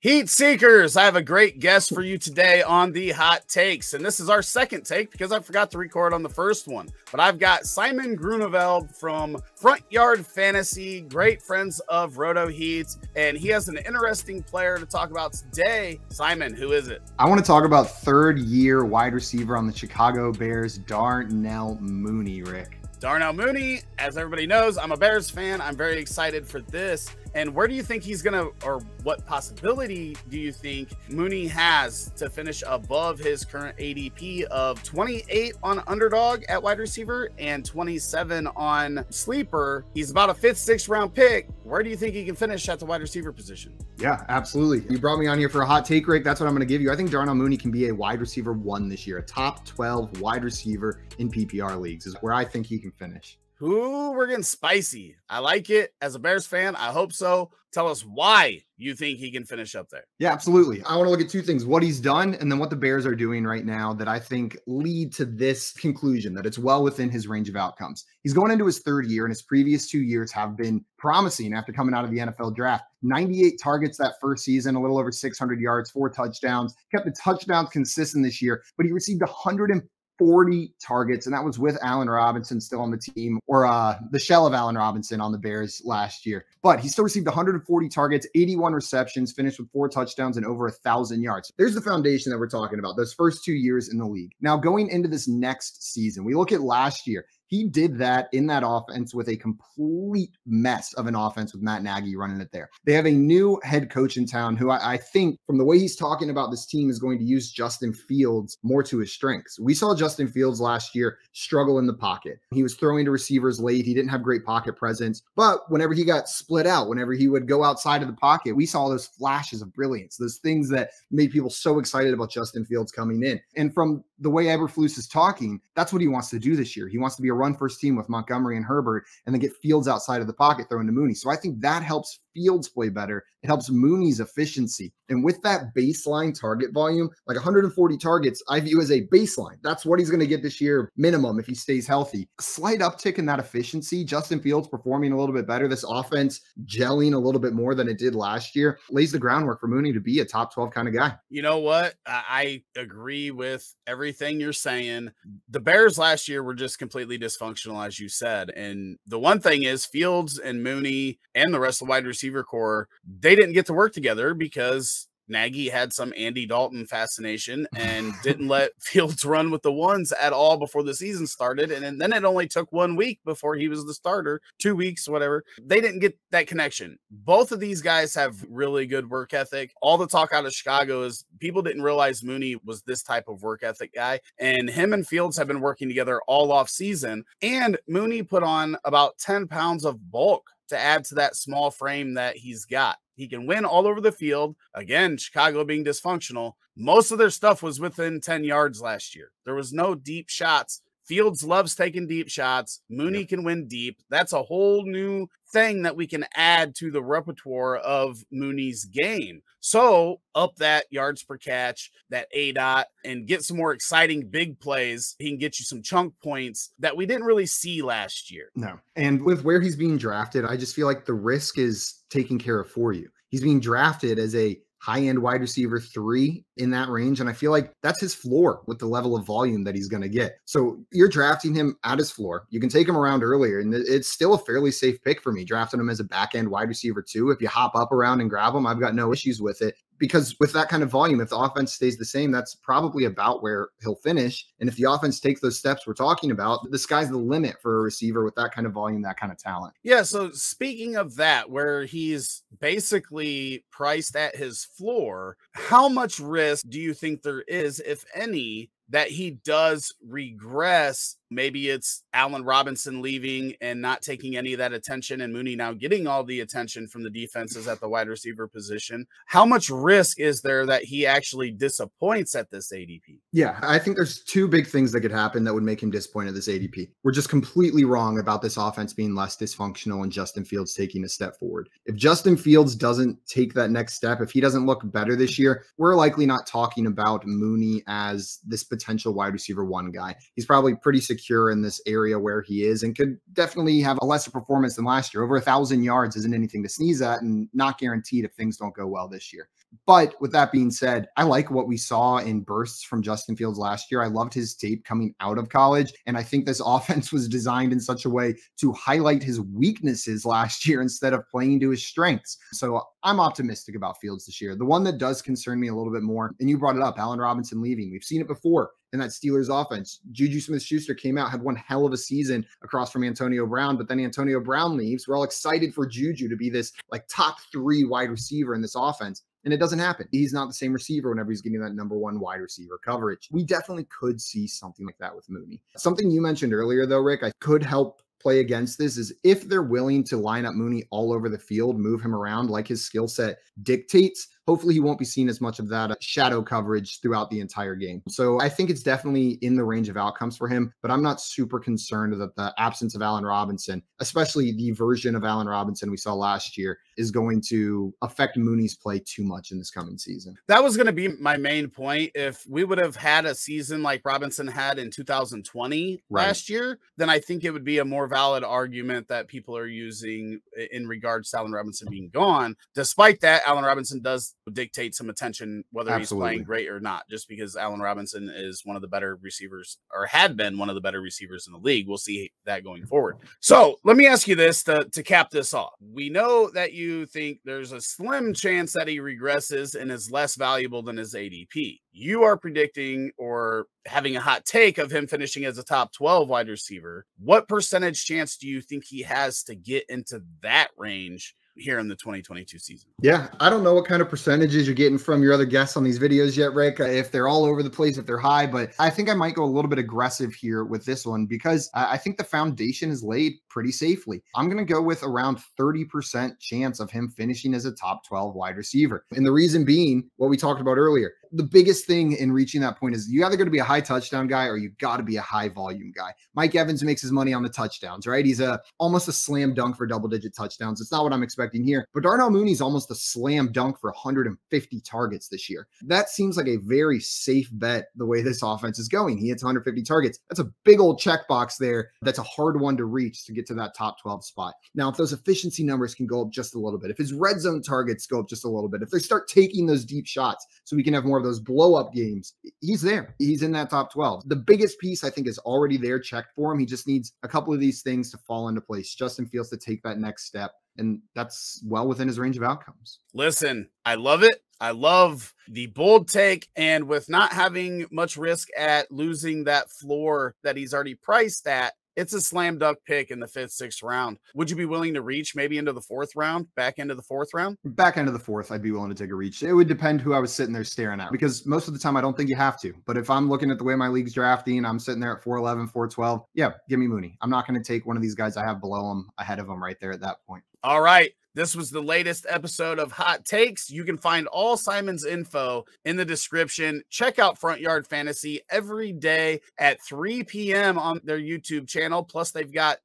Heat Seekers, I have a great guest for you today on the Hot Takes. And this is our second take because I forgot to record on the first one. But I've got Simon Groeneveld from Front Yard Fantasy, great friends of Roto Heat. And he has an interesting player to talk about today. Simon, who is it? I want to talk about third-year wide receiver on the Chicago Bears, Darnell Mooney, Rick. Darnell Mooney, as everybody knows, I'm a Bears fan. I'm very excited for this. And where do you think he's going to, or what possibility do you think Mooney has to finish above his current ADP of 28 on Underdog at wide receiver and 27 on Sleeper? He's about a 5th, 6th round pick. Where do you think he can finish at the wide receiver position? Yeah, absolutely. You brought me on here for a hot take, Rick. That's what I'm going to give you. I think Darnell Mooney can be a wide receiver 1 this year, a top 12 wide receiver in PPR leagues is where I think he can finish. Ooh, we're getting spicy. I like it. As a Bears fan, I hope so. Tell us why you think he can finish up there. Yeah, absolutely. I want to look at two things, what he's done and then what the Bears are doing right now that I think lead to this conclusion that it's well within his range of outcomes. He's going into his 3rd year and his previous 2 years have been promising after coming out of the NFL draft. 98 targets that first season, a little over 600 yards, 4 touchdowns, kept the touchdowns consistent this year, but he received 140 targets, and that was with Allen Robinson still on the team, or the shell of Allen Robinson on the Bears last year. But he still received 140 targets, 81 receptions, finished with 4 touchdowns and over 1,000 yards. There's the foundation that we're talking about, those first 2 years in the league. Now, going into this next season, we look at last year. He did that in that offense with a complete mess of an offense with Matt Nagy running it there. They have a new head coach in town who I think from the way he's talking about this team is going to use Justin Fields more to his strengths. We saw Justin Fields last year struggle in the pocket. He was throwing to receivers late. He didn't have great pocket presence. But whenever he got split out, whenever he would go outside of the pocket, we saw those flashes of brilliance, those things that made people so excited about Justin Fields coming in. And from the way Eberflus is talking, that's what he wants to do this year. He wants to be a run first team with Montgomery and Herbert and then get Fields outside of the pocket throwing to Mooney. So I think that helps Fields play better. It helps Mooney's efficiency. And with that baseline target volume, like 140 targets, I view as a baseline. That's what he's going to get this year minimum if he stays healthy. Slight uptick in that efficiency. Justin Fields performing a little bit better. This offense gelling a little bit more than it did last year lays the groundwork for Mooney to be a top 12 kind of guy. You know what? I agree with everything you're saying. The Bears last year were just completely dysfunctional, as you said. And the one thing is Fields and Mooney and the rest of the wide receiver core, they didn't get to work together because Nagy had some Andy Dalton fascination and didn't let Fields run with the ones at all before the season started. And then it only took 1 week before he was the starter, 2 weeks, whatever. They didn't get that connection. Both of these guys have really good work ethic. All the talk out of Chicago is people didn't realize Mooney was this type of work ethic guy. And him and Fields have been working together all off season. And Mooney put on about 10 pounds of bulk to add to that small frame that he's got. He can win all over the field. Again, Chicago being dysfunctional. Most of their stuff was within 10 yards last year. There was no deep shots. Fields loves taking deep shots. Mooney can win deep. That's a whole new thing that we can add to the repertoire of Mooney's game. So up that yards per catch, that ADOT, and get some more exciting big plays. He can get you some chunk points that we didn't really see last year. No. And with where he's being drafted, I just feel like the risk is taken care of for you. He's being drafted as a high-end wide receiver 3 in that range. And I feel like that's his floor with the level of volume that he's going to get. So you're drafting him at his floor. You can take him around earlier, and it's still a fairly safe pick for me, drafting him as a back-end wide receiver 2. If you hop up around and grab him, I've got no issues with it. Because with that kind of volume, if the offense stays the same, that's probably about where he'll finish. And if the offense takes those steps we're talking about, the sky's the limit for a receiver with that kind of volume, that kind of talent. Yeah, so speaking of that, where he's basically priced at his floor, how much risk do you think there is, if any, that he does regress? Maybe it's Allen Robinson leaving and not taking any of that attention, and Mooney now getting all the attention from the defenses at the wide receiver position. How much risk is there that he actually disappoints at this ADP? Yeah, I think there's 2 big things that could happen that would make him disappointed at this ADP. We're just completely wrong about this offense being less dysfunctional and Justin Fields taking a step forward. If Justin Fields doesn't take that next step, if he doesn't look better this year, we're likely not talking about Mooney as this potential wide receiver 1 guy. He's probably pretty secure in this area where he is and could definitely have a lesser performance than last year. Over 1,000 yards isn't anything to sneeze at, and not guaranteed if things don't go well this year. But with that being said, I like what we saw in bursts from Justin Fields last year. I loved his tape coming out of college, and I think this offense was designed in such a way to highlight his weaknesses last year instead of playing to his strengths. So I'm optimistic about Fields this year. The one that does concern me a little bit more, and you brought it up, Allen Robinson leaving. We've seen it before in that Steelers offense. Juju Smith-Schuster came out, had one hell of a season across from Antonio Brown, but then Antonio Brown leaves. We're all excited for Juju to be this like top 3 wide receiver in this offense. And it doesn't happen. He's not the same receiver whenever he's getting that number 1 wide receiver coverage. We definitely could see something like that with Mooney. Something you mentioned earlier, though, Rick, I could help play against this is if they're willing to line up Mooney all over the field, move him around like his skill set dictates, hopefully he won't be seeing as much of that shadow coverage throughout the entire game. So I think it's definitely in the range of outcomes for him, but I'm not super concerned that the absence of Allen Robinson, especially the version of Allen Robinson we saw last year, is going to affect Mooney's play too much in this coming season. That was going to be my main point. If we would have had a season like Robinson had in 2020 last year, then I think it would be a more valid argument that people are using in regards to Allen Robinson being gone. Despite that, Allen Robinson does dictate some attention, whether he's playing great or not, just because Allen Robinson is one of the better receivers, or had been one of the better receivers in the league. We'll see that going forward. So let me ask you this to cap this off. We know that you think there's a slim chance that he regresses and is less valuable than his ADP. You are predicting or having a hot take of him finishing as a top 12 wide receiver. What percentage chance do you think he has to get into that range here in the 2022 season? Yeah, I don't know what kind of percentages you're getting from your other guests on these videos yet, Rick, if they're all over the place, if they're high, but I think I might go a little bit aggressive here with this one because I think the foundation is laid pretty safely. I'm going to go with around 30% chance of him finishing as a top 12 wide receiver. And the reason being what we talked about earlier, the biggest thing in reaching that point is you either going to be a high touchdown guy or you got to be a high volume guy. Mike Evans makes his money on the touchdowns, right? He's almost a slam dunk for double-digit touchdowns. It's not what I'm expecting here, but Darnell Mooney's almost a slam dunk for 150 targets this year. That seems like a very safe bet the way this offense is going. He hits 150 targets. That's a big old checkbox there. That's a hard one to reach to get to that top 12 spot. Now, if those efficiency numbers can go up just a little bit, if his red zone targets go up just a little bit, if they start taking those deep shots so we can have more of those blow up games, he's there. He's in that top 12. The biggest piece I think is already there, checked for him. He just needs a couple of these things to fall into place. Justin Fields to take that next step, and that's well within his range of outcomes. Listen, I love it. I love the bold take, and with not having much risk at losing that floor that he's already priced at, it's a slam dunk pick in the 5th, 6th round. Would you be willing to reach maybe into the 4th round, back into the 4th round? Back end of the 4th, I'd be willing to take a reach. It would depend who I was sitting there staring at, because most of the time I don't think you have to. But if I'm looking at the way my league's drafting, I'm sitting there at 411, 412. Yeah, give me Mooney. I'm not going to take one of these guys I have below him, ahead of him right there at that point. All right. This was the latest episode of Hot Takes. You can find all Simon's info in the description. Check out Front Yard Fantasy every day at 3 p.m. on their YouTube channel. Plus, they've got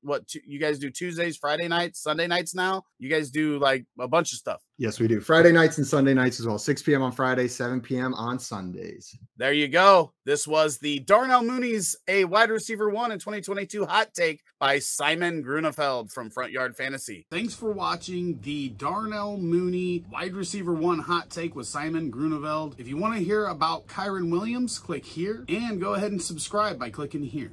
you guys do Tuesdays, Friday nights, Sunday nights now. You guys do like a bunch of stuff. Yes, we do. Friday nights and Sunday nights as well. 6 p.m. on Fridays, 7 p.m. on Sundays. There you go. This was the Darnell Mooney's a wide receiver 1 in 2022 hot take by Simon Groeneveld from Front Yard Fantasy. Thanks for watching the Darnell Mooney wide receiver 1 hot take with Simon Groeneveld. If you want to hear about Kyren Williams, click here, and go ahead and subscribe by clicking here.